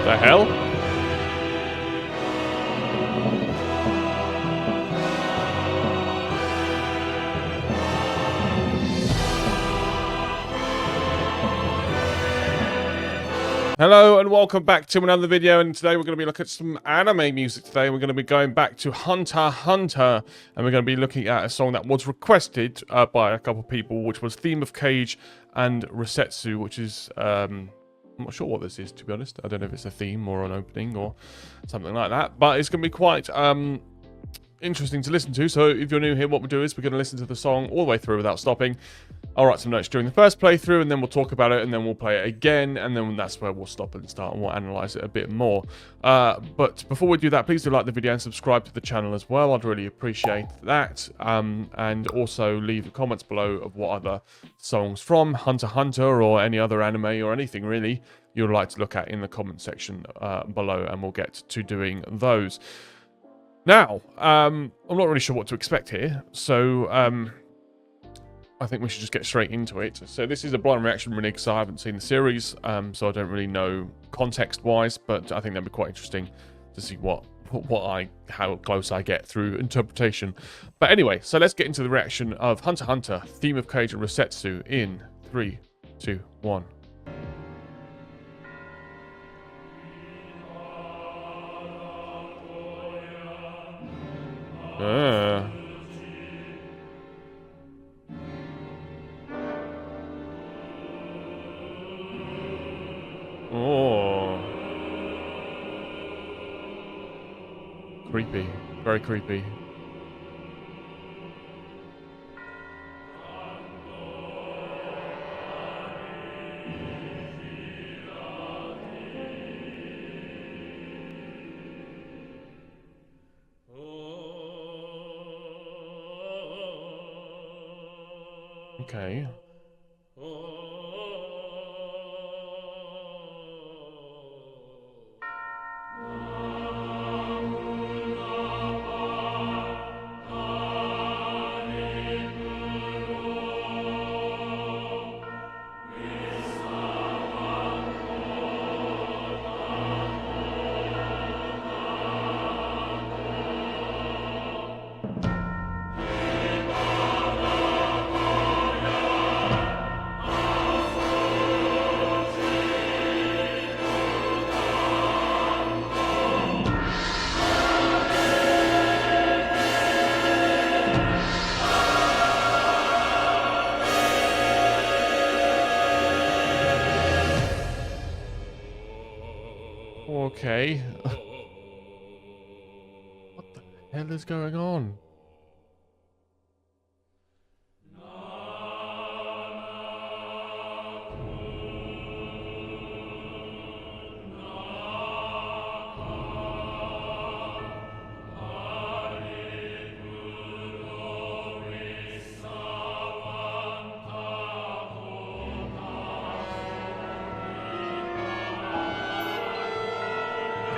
The hell? Hello and welcome back to another video, and today we're going to be looking at some anime music today. We're going to be going back to Hunter x Hunter, and we're going to be looking at a song that was requested by a couple of people, which was Theme of KAGE and Rasetsu, which is, I'm not sure what this is, to be honest. I don't know if it's a theme or an opening or something like that, but it's going to be quite interesting to listen to. So if you're new here, what we'll do is we're going to listen to the song all the way through without stopping. I'll write some notes during the first playthrough, and then we'll talk about it, and then we'll play it again, and then that's where we'll stop and start, and we'll analyze it a bit more. But before we do that, please do like the video and subscribe to the channel as well. I'd really appreciate that. And also leave comments below of what other songs from Hunter x Hunter or any other anime or anything really you'd like to look at in the comment section below, and we'll get to doing those. Now, I'm not really sure what to expect here, so I think we should just get straight into it. So this is a blind reaction really because I haven't seen the series, so I don't really know context-wise, but I think that'd be quite interesting to see how close I get through interpretation. But anyway, so let's get into the reaction of Hunter x Hunter, Theme of KAGE Rasetsu in 3, 2, 1. Oh. Creepy. Very creepy. Okay. Okay. What the hell is going on?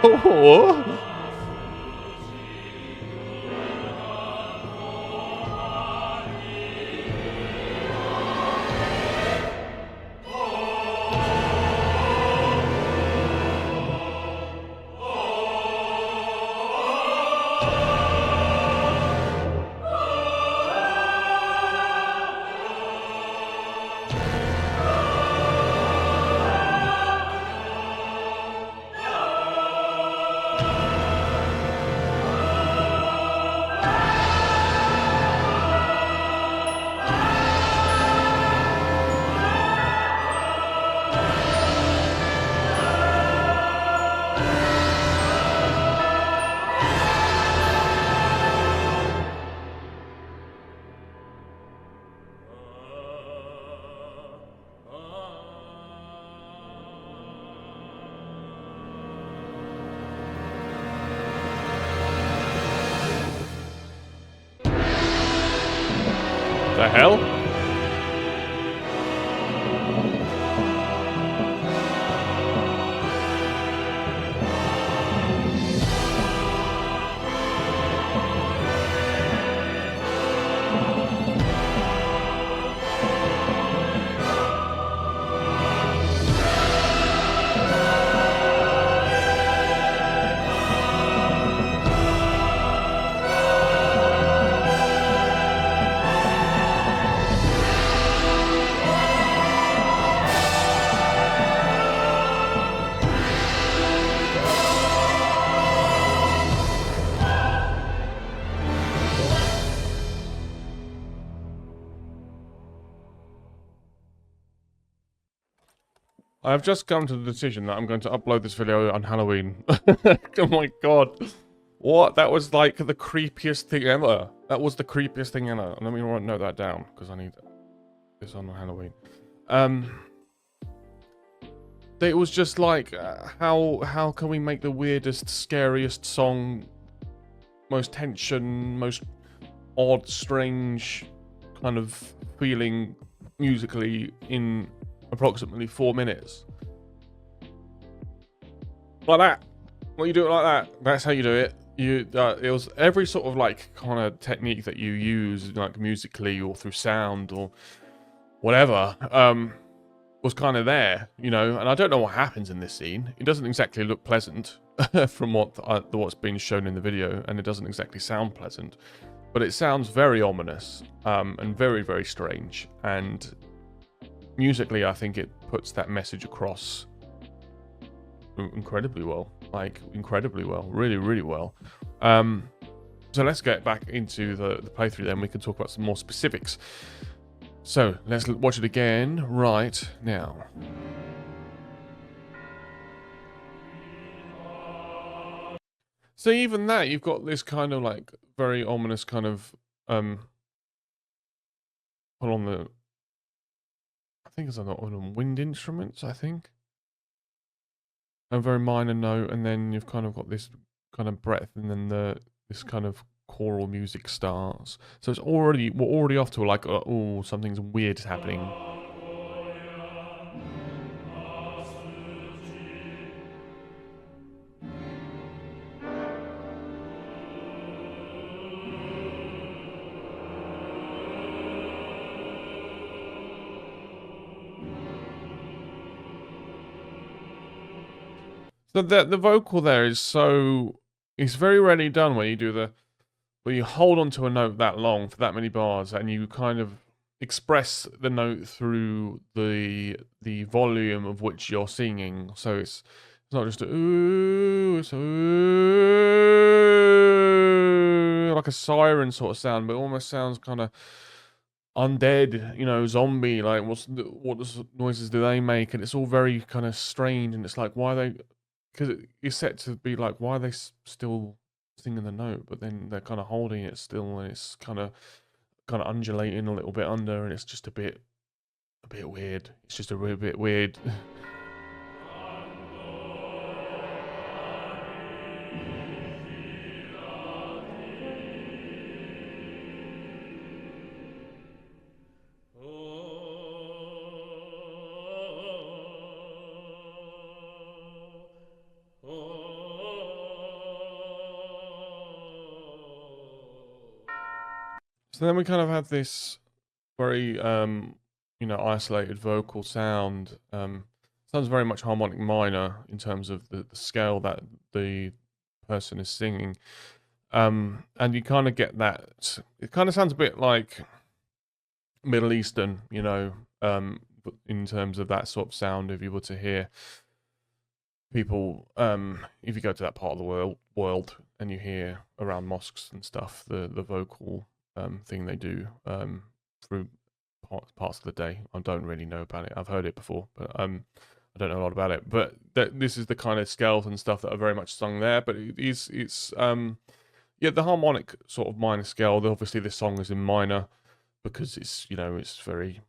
Oh. The hell? I've just come to the decision that I'm going to upload this video on Halloween. Oh my god. What? That was like the creepiest thing ever. That was the creepiest thing ever. Let me note that down, because I need this on Halloween. It was just like, how can we make the weirdest, scariest song, most tension, most odd, strange kind of feeling musically in approximately 4 minutes? Like that. Well, you do it like that. That's how you do it. It was every sort of like kind of technique that you use, like musically or through sound or whatever, was kind of there, you know. And I don't know what happens in this scene. It doesn't exactly look pleasant from what's been shown in the video, and it doesn't exactly sound pleasant, but it sounds very ominous, and very, very strange. And musically, I think it puts that message across incredibly well. Like, incredibly well. Really, really well. So let's get back into the playthrough then. We can talk about some more specifics. So, let's watch it again right now. So even that, you've got this kind of like very ominous kind of hold on, I think it's on wind instruments, I think. A very minor note, and then you've kind of got this kind of breadth, and then this kind of choral music starts. So it's we're already off to like, oh, something's weird happening. So the vocal there is it's very rarely done where you do where you hold onto a note that long for that many bars, and you kind of express the note through the volume of which you're singing. So it's not just a ooh, it's ooh, like a siren sort of sound, but it almost sounds kind of undead, you know, zombie. Like what noises do they make? And it's all very kind of strange, and it's like, why are they? Because it's set to be like, why are they still singing the note, but then they're kind of holding it still, and it's kind of undulating a little bit under, and it's just a bit weird. It's just a real bit weird. So then we kind of have this very, you know, isolated vocal sound. Sounds very much harmonic minor in terms of the scale that the person is singing. And you kind of get that. It kind of sounds a bit like Middle Eastern, you know, in terms of that sort of sound. If you were to hear people, if you go to that part of the world and you hear around mosques and stuff, the vocal thing they do through parts of the day. I don't really know about it. I've heard it before, but I don't know a lot about it. But this is the kind of scales and stuff that are very much sung there. But it's yeah, the harmonic sort of minor scale. Obviously, this song is in minor because it's, you know, it's very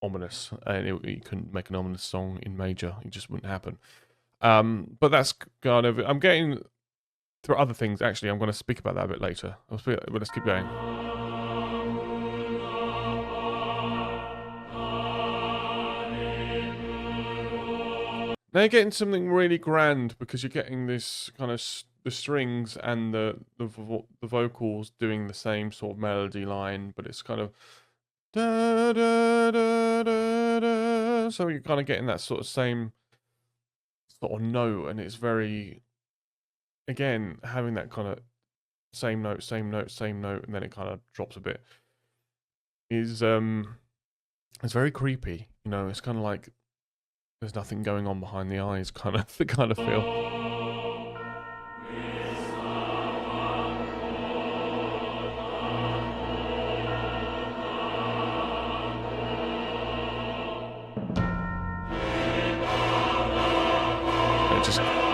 ominous, and you couldn't make an ominous song in major. It just wouldn't happen. But that's kind of, I'm getting through other things. Actually, I'm going to speak about that a bit later. But let's keep going. Now you're getting something really grand, because you're getting this kind of the strings and the vocals doing the same sort of melody line, but it's kind of da, da, da, da, da. So you're kind of getting that sort of same sort of note, and it's very, again, having that kind of same note, same note, same note, and then it kind of drops a bit. It's very creepy, you know. It's kind of like there's nothing going on behind the eyes, kind of the kind of feel.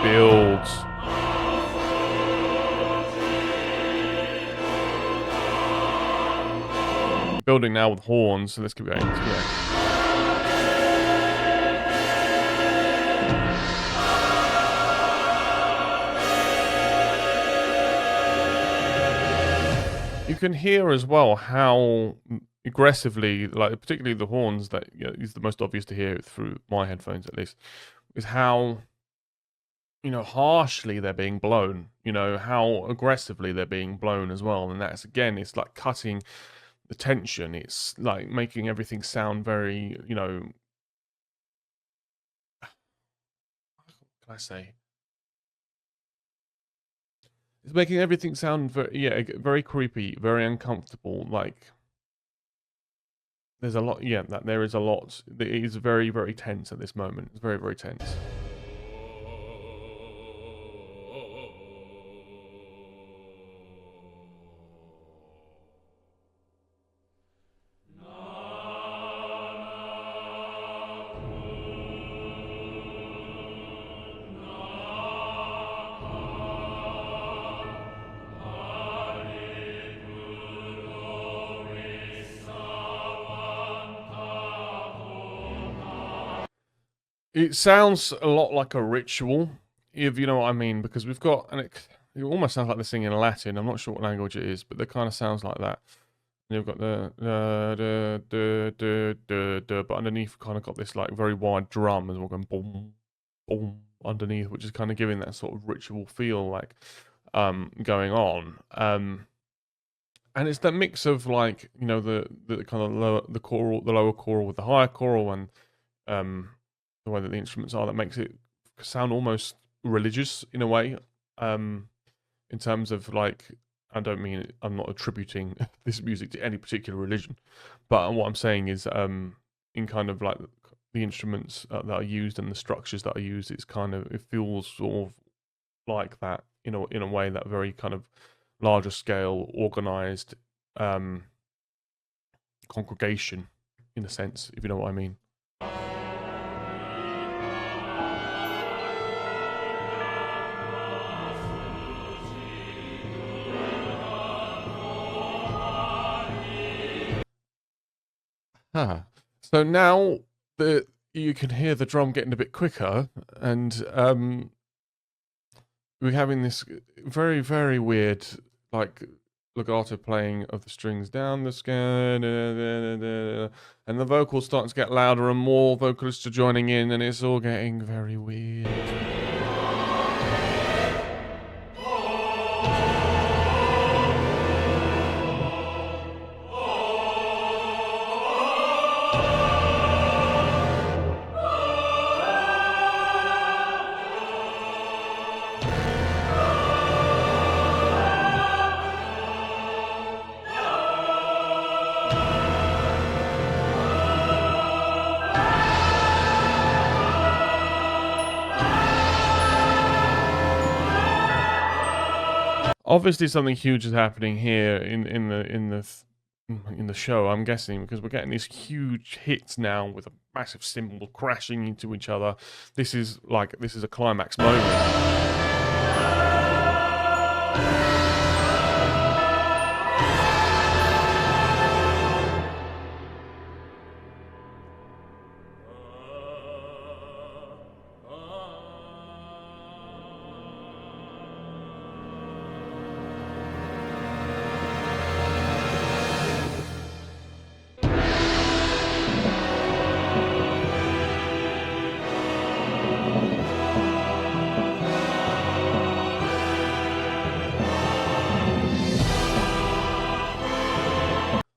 builds. Building now with horns, so let's keep going. You can hear as well how aggressively, like particularly the horns that is the most obvious to hear through my headphones at least, is how harshly they're being blown. How aggressively they're being blown as well, and that's again, it's like cutting the tension. It's like making everything sound very, what can I say? It's making everything sound very creepy, very uncomfortable. Like there's a lot, there is a lot. It is very, very tense at this moment. It's very, very tense. It sounds a lot like a ritual, if you know what I mean, because we've got, and it almost sounds like they're singing in Latin. I'm not sure what language it is, but it kind of sounds like that. And you've got but underneath kind of got this like very wide drum as well, going boom, boom underneath, which is kind of giving that sort of ritual feel like going on. And it's that mix of like, the kind of the lower choral with the higher choral, and the way that the instruments are, that makes it sound almost religious in a way. In terms of like, I'm not attributing this music to any particular religion, but what I'm saying is, in kind of like the instruments that are used and the structures that are used, it feels sort of like that, in a way, that very kind of larger scale, organized congregation, in a sense, if you know what I mean. So now you can hear the drum getting a bit quicker, and we're having this very, very weird, like, legato playing of the strings down the scale, and the vocals starting to get louder, and more vocalists are joining in, and it's all getting very weird. Obviously, something huge is happening here in the show, I'm guessing, because we're getting these huge hits now with a massive cymbal crashing into each other. This is a climax moment.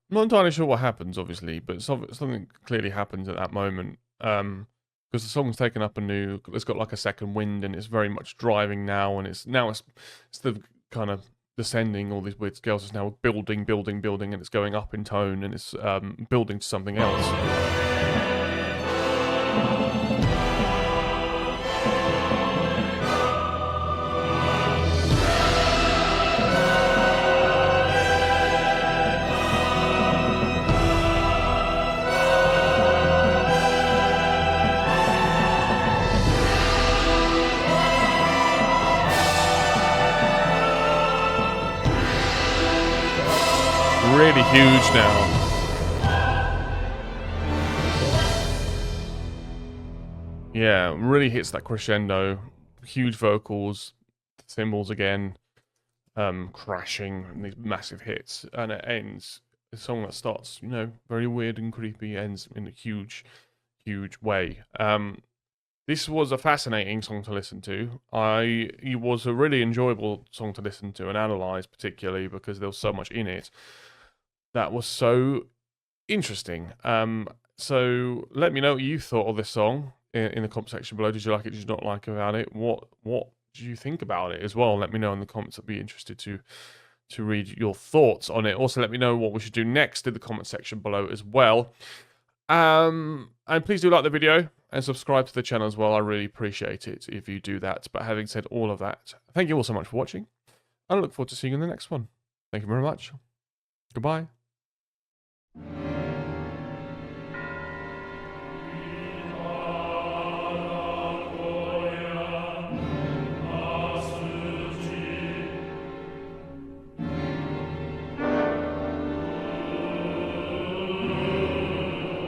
I'm not entirely sure what happens, obviously, but something clearly happens at that moment. Because the song's taken up it's got like a second wind, and it's very much driving now, and it's the kind of descending all these weird scales. It's now building, and it's going up in tone, and it's building to something else. really huge now. Yeah, really hits that crescendo. Huge vocals, cymbals again, crashing, and these massive hits, and it ends. A song that starts, you know, very weird and creepy, ends in a huge, huge way. This was a fascinating song to listen to. It was a really enjoyable song to listen to and analyze, particularly because there was so much in it that was so interesting. So let me know what you thought of this song in the comment section below. Did you like it? Did you not like about it? What do you think about it as well? Let me know in the comments. I'd be interested to read your thoughts on it. Also, let me know what we should do next in the comment section below as well. And please do like the video and subscribe to the channel as well. I really appreciate it if you do that. But having said all of that, thank you all so much for watching. I look forward to seeing you in the next one. Thank you very much. Goodbye.